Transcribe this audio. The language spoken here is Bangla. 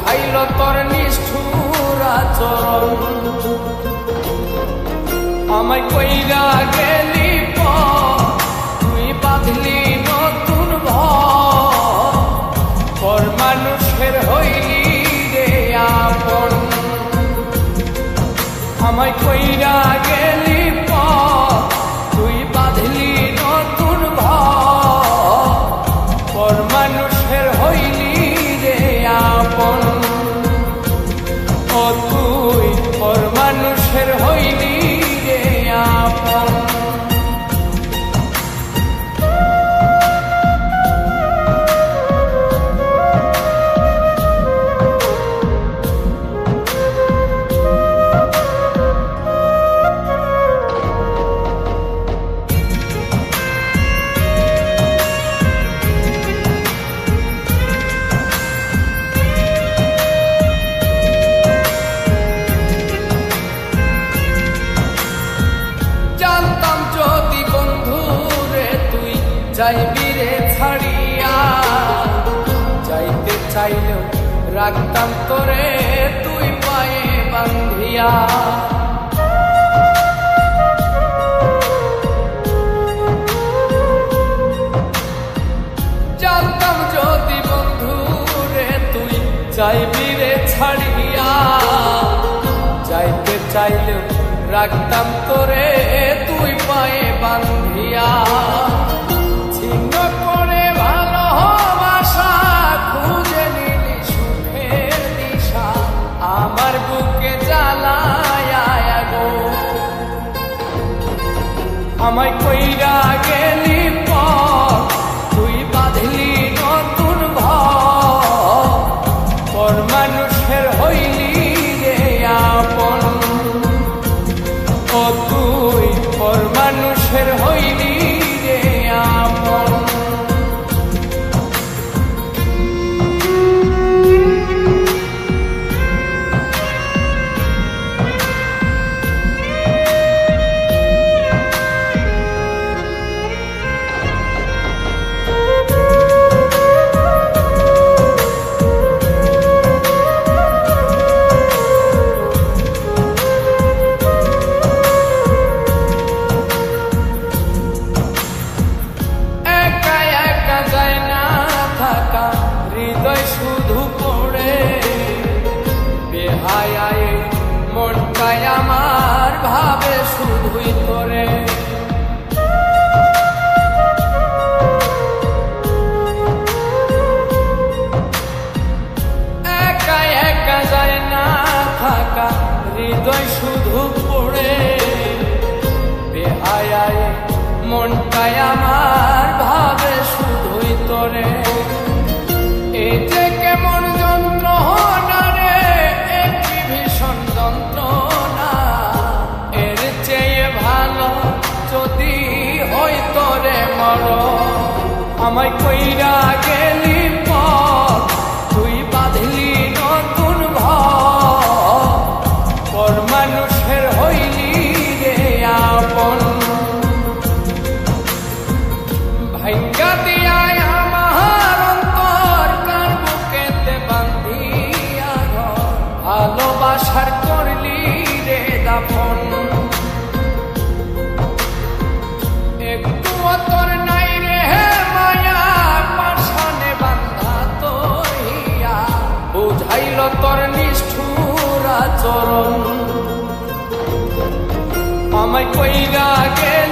বুঝাইল তোর নিষ্ঠুর আচরণ। আমায় কইরা গেলি তুই বাঁধলি নতুন ঘর মানুষের হইলি রে আপন। আমায় কইরা গেলি তুই বাঁধলি নতুন ঘর মানুষের হইলি রে আপন। ও তুই পর মানুষের হইলি রে আপন। যাইবি রে ছাড়িয়া, যাইতে চাইলেও রাখতাম তোরে তুই পায়ে বান্ধিয়া। জানতাম যদি বন্ধু রে তুই যাইবি রে ছাড়িয়া, যাইতে চাইলেও রাখতাম তোরে তুই পায়ে বান্ধিয়া। আমার বুকে জ্বালায় গো, আমায় কইরা গেলি তুই বাঁধলি নতুন ঘর মানুষের হইলি রে আপন। ও তুই পর মানুষের হইলি রে আপন। হৃদয় শুধু পড়ে বেহায়ায় মনটাই আমার ভাবে শুধুই তোরে। একা একা যায় না থাকা, হৃদয় শুধু পড়ে বেহায়ায় মনটাই আমার ভাবে শুধুই তোরে। এই যে কেমন যন্ত্রণা রে, একটি ভীষণ যন্ত্রণা, এর চেয়ে ভালো যদি হইতো রে মরণ। আমায় কইরা গেলি তুই বাঁধলি নতুন ঘর মানুষের হইলি রে আপন। ভাইঙ্গা দিয়ায় ভালোবাসার করলি রে দাফন। একটু তোর নাই রে মায়া, পাশানে বান্ধা তোর হিয়া, বুঝাইল তোর নিষ্ঠুর আচরণ। আমায় কইরা গেল